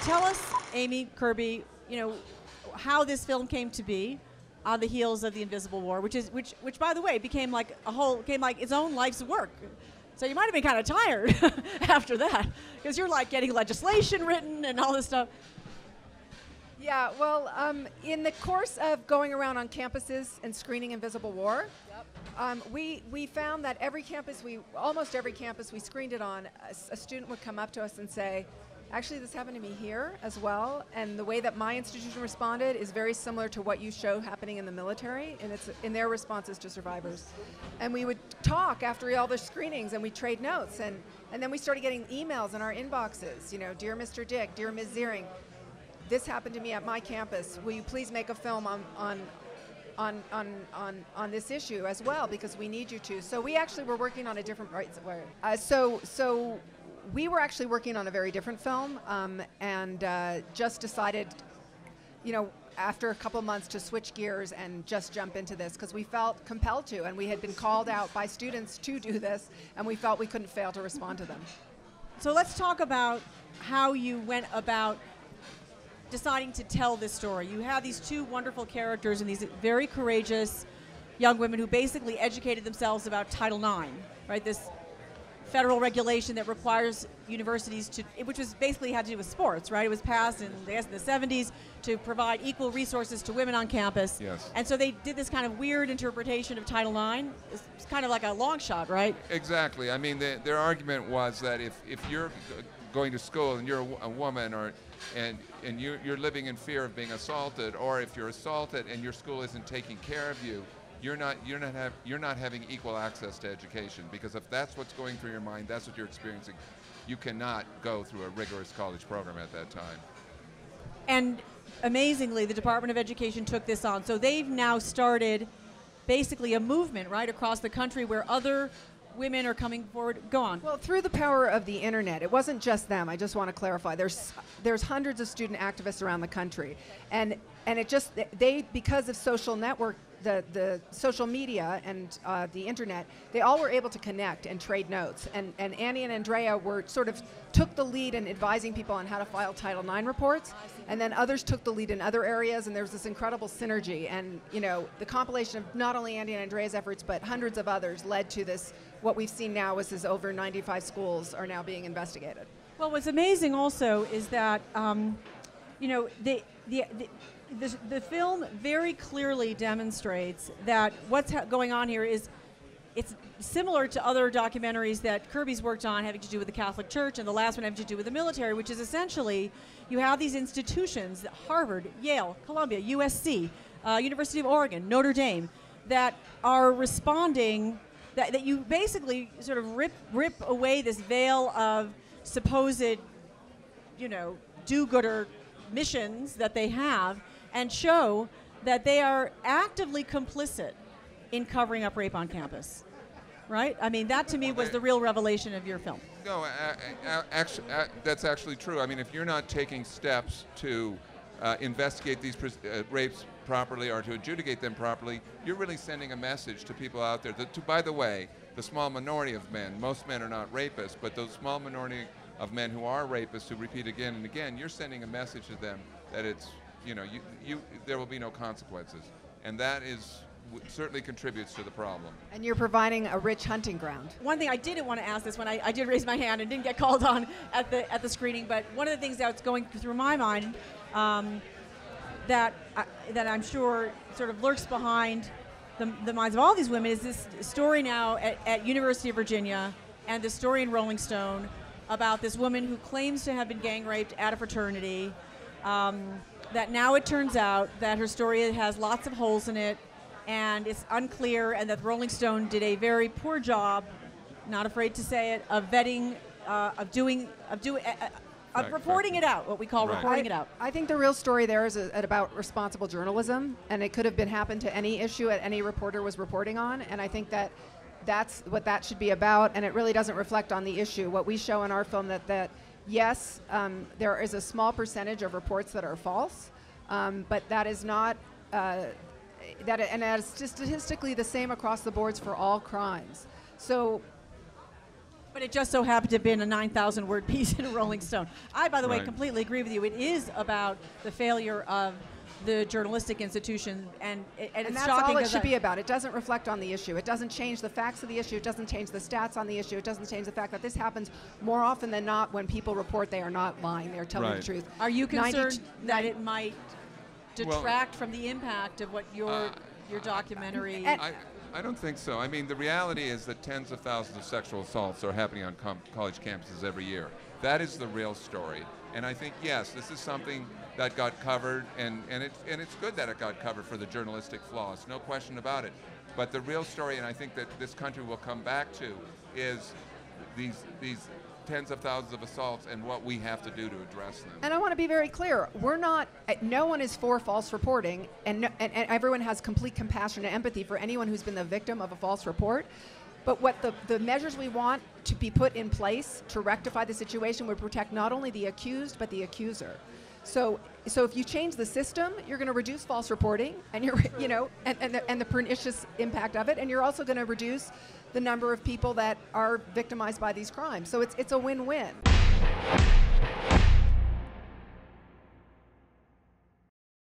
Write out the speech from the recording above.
tell us, Amy, Kirby, how this film came to be on the heels of the Invisible War, which by the way became like its own life's work. So you might have been kind of tired after that, because you're like getting legislation written and all this stuff. Yeah, well, in the course of going around on campuses and screening Invisible War, we found that almost every campus we screened it on, a student would come up to us and say, actually, this happened to me here as well, and the way that my institution responded is very similar to what you show happening in the military, and it's in their responses to survivors. And we would talk after all the screenings, and we'd trade notes, and then we started getting emails in our inboxes, dear Mr. Dick, dear Ms. Ziering, this happened to me at my campus. Will you please make a film on this issue as well, because we need you to. So we actually were working on a different so we were actually working on a very different film, and just decided, after a couple months, to switch gears and just jump into this, because we felt compelled to, and we had been called out by students to do this, and we felt we couldn't fail to respond to them. So let's talk about how you went about deciding to tell this story. You have these two wonderful characters and these very courageous young women who basically educated themselves about Title IX, right? This federal regulation that requires universities to, which was basically had to do with sports, right? It was passed in, I guess, in the 70s to provide equal resources to women on campus. Yes. And so they did this kind of weird interpretation of Title IX. It's kind of like a long shot, right? Exactly. I mean, their argument was that if you're going to school and you're a woman, and you're living in fear of being assaulted, or if you're assaulted and your school isn't taking care of you, you're not having equal access to education, because if that's what's going through your mind, that's what you're experiencing, you cannot go through a rigorous college program at that time. And amazingly, the Department of Education took this on. So they've now started basically a movement right across the country where other women are coming forward. Go on. Well, through the power of the internet, it wasn't just them. I just want to clarify. There's hundreds of student activists around the country, and it just because of social network, the social media and the internet, they all were able to connect and trade notes. And Annie and Andrea were sort of took the lead in advising people on how to file Title IX reports, and then others took the lead in other areas, and there was this incredible synergy. And the compilation of not only Annie and Andrea's efforts, but hundreds of others led to this. What we've seen now is over 95 schools are now being investigated. Well, what's amazing also is that the film very clearly demonstrates that what's going on here is it's similar to other documentaries that Kirby's worked on having to do with the Catholic Church, and the last one having to do with the military, which is essentially you have these institutions, Harvard, Yale, Columbia, USC, University of Oregon, Notre Dame, that are responding, that you basically sort of rip away this veil of supposed, do-gooder missions that they have, and show that they are actively complicit in covering up rape on campus, right? I mean, that to me was the real revelation of your film. No, actually, that's actually true. I mean, if you're not taking steps to investigate these rapes properly or to adjudicate them properly, you're really sending a message to people out there that, by the way, the small minority of men, most men are not rapists, but those small minority of men who are rapists who repeat again and again, you're sending a message to them that it's, there will be no consequences. And that certainly contributes to the problem. And you're providing a rich hunting ground. One thing I didn't want to ask this when I did raise my hand and didn't get called on at the screening, but one of the things that's going through my mind that I'm sure sort of lurks behind the minds of all these women is this story now at University of Virginia, and the story in Rolling Stone about this woman who claims to have been gang raped at a fraternity, that now it turns out that her story has lots of holes in it, and it's unclear, and that Rolling Stone did a very poor job, not afraid to say it, of vetting, of reporting it out, what we call reporting it out. I think the real story there is about responsible journalism, and it could have happened to any issue that any reporter was reporting on, and I think that's what that should be about, and it really doesn't reflect on the issue. What we show in our film that yes, there is a small percentage of reports that are false, but that is not, and that is statistically the same across the boards for all crimes. So But it just so happened to have been a 9,000 word piece in Rolling Stone. I, by the way, Right. completely agree with you. It is about the failure of the journalistic institution, and it's And that's shocking. all it 'cause should be about. It doesn't reflect on the issue. It doesn't change the facts of the issue. It doesn't change the stats on the issue. It doesn't change the fact that this happens more often than not when people report they are not lying. They're telling Right. the truth. Are you concerned 90 that it might detract from the impact of what your documentary? I don't think so. I mean, the reality is that tens of thousands of sexual assaults are happening on college campuses every year. That is the real story. And I think, yes, this is something that got covered, and it's good that it got covered for the journalistic flaws, no question about it. But the real story, and I think that this country will come back to, is these tens of thousands of assaults and what we have to do to address them. And I want to be very clear. We're not, no one is for false reporting, and everyone has complete compassion and empathy for anyone who's been the victim of a false report. But what the measures we want to be put in place to rectify the situation would protect not only the accused, but the accuser. So if you change the system, you're going to reduce false reporting, and and the pernicious impact of it, and you're also going to reduce the number of people that are victimized by these crimes. So it's a win-win.